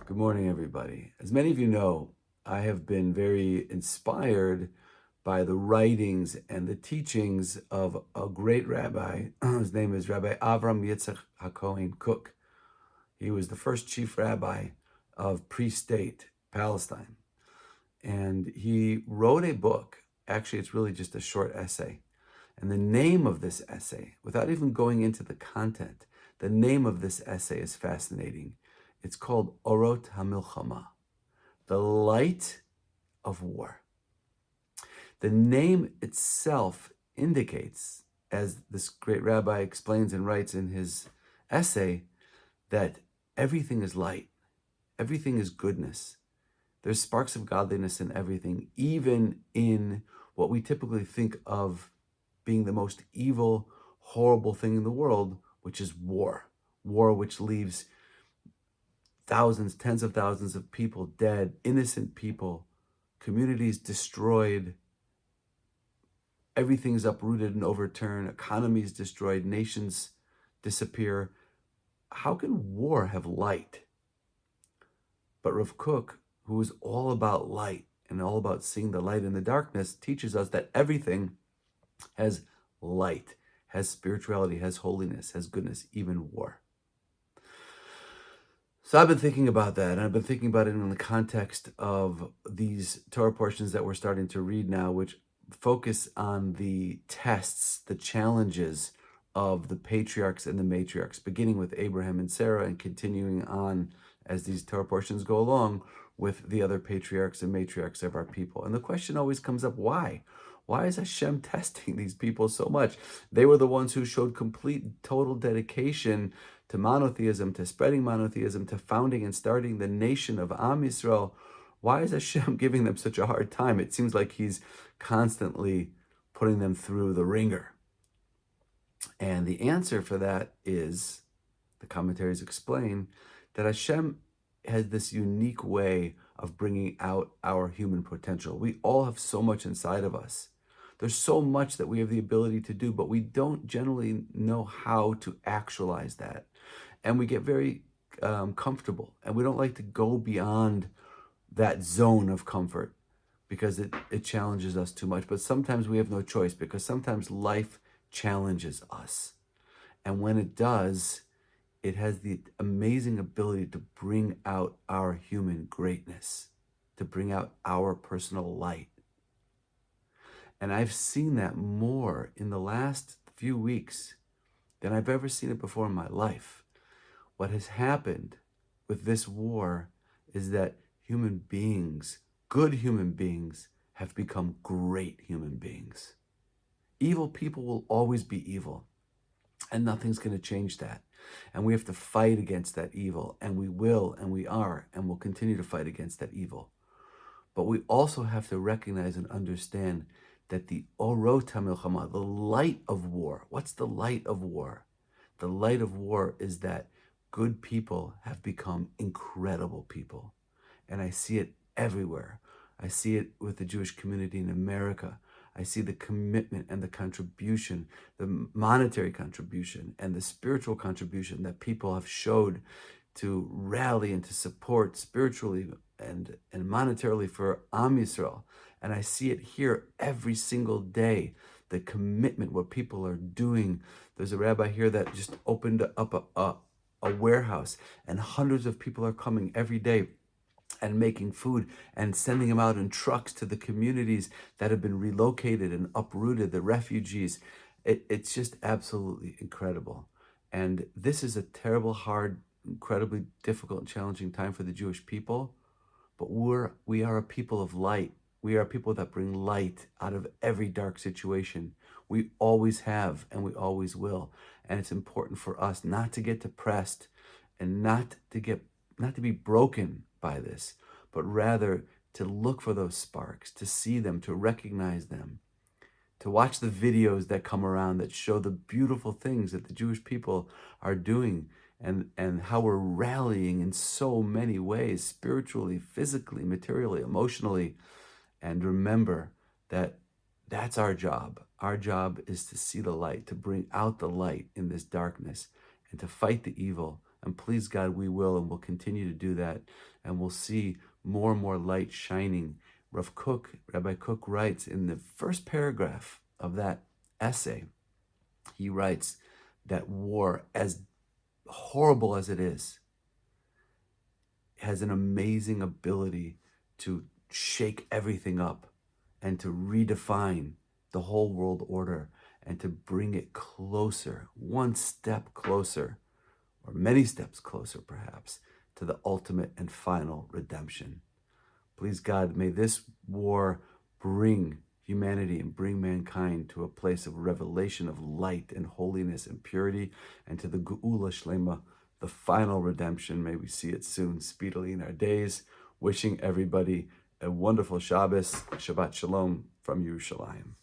Good morning, everybody. As many of you know, I have been very inspired by the writings and the teachings of a great rabbi. His name is Rabbi Avram Yitzchak HaKohen Cook. He was the first chief rabbi of pre-state Palestine. And he wrote a book. Actually, it's really just a short essay. And the name of this essay, without even going into the content, the name of this essay is fascinating. It's called Orot HaMilchama, the light of war. The name itself indicates, as this great rabbi explains and writes in his essay, that everything is light, everything is goodness. There's sparks of godliness in everything, even in what we typically think of being the most evil, horrible thing in the world, which is war. War which leaves thousands, tens of thousands of people dead, innocent people, communities destroyed, everything's uprooted and overturned, economies destroyed, nations disappear. How can war have light? But Rav Kook, who is all about light and all about seeing the light in the darkness, teaches us that everything has light, has spirituality, has holiness, has goodness, even war. So I've been thinking about that, and I've been thinking about it in the context of these Torah portions that we're starting to read now, which focus on the tests, the challenges of the patriarchs and the matriarchs, beginning with Abraham and Sarah and continuing on as these Torah portions go along with the other patriarchs and matriarchs of our people. And the question always comes up, why? Why is Hashem testing these people so much? They were the ones who showed complete, total dedication to monotheism, to spreading monotheism, to founding and starting the nation of Am Yisrael. Why is Hashem giving them such a hard time? It seems like he's constantly putting them through the ringer. And the answer for that is, the commentaries explain, that Hashem has this unique way of bringing out our human potential. We all have so much inside of us. There's so much that we have the ability to do, but we don't generally know how to actualize that. And we get very comfortable, and we don't like to go beyond that zone of comfort because it challenges us too much. But sometimes we have no choice, because sometimes life challenges us. And when it does, it has the amazing ability to bring out our human greatness, to bring out our personal light. And I've seen that more in the last few weeks than I've ever seen it before in my life. What has happened with this war is that human beings, good human beings, have become great human beings. Evil people will always be evil, and nothing's going to change that. And we have to fight against that evil, and we will, and we are, and will continue to fight against that evil. But we also have to recognize and understand that the Orot HaMilchama, the light of war, what's the light of war? The light of war is that good people have become incredible people. And I see it everywhere. I see it with the Jewish community in America. I see the commitment and the contribution, the monetary contribution and the spiritual contribution that people have showed to rally and to support spiritually and monetarily for Am Yisrael. And I see it here every single day, the commitment, what people are doing. There's a rabbi here that just opened up a warehouse, and hundreds of people are coming every day and making food and sending them out in trucks to the communities that have been relocated and uprooted, the refugees. It's just absolutely incredible. And this is a terrible, hard, incredibly difficult and challenging time for the Jewish people. But we are a people of light. We are a people that bring light out of every dark situation. We always have, and we always will. And it's important for us not to get depressed and not to be broken by this, but rather to look for those sparks, to see them, to recognize them, to watch the videos that come around that show the beautiful things that the Jewish people are doing, and how we're rallying in so many ways, spiritually, physically, materially, emotionally. And remember that that's our job. Our job is to see the light, to bring out the light in this darkness, and to fight the evil, And please, God, we will, and we'll continue to do that. And we'll see more and more light shining. Rabbi Cook writes in the first paragraph of that essay, he writes that war, as horrible as it is, has an amazing ability to shake everything up and to redefine the whole world order and to bring it closer, one step closer, or many steps closer perhaps, to the ultimate and final redemption. Please, God, may this war bring humanity and bring mankind to a place of revelation of light and holiness and purity, and to the Geula Shlema, the final redemption. May we see it soon, speedily in our days. Wishing everybody a wonderful Shabbos, Shabbat Shalom from Yerushalayim.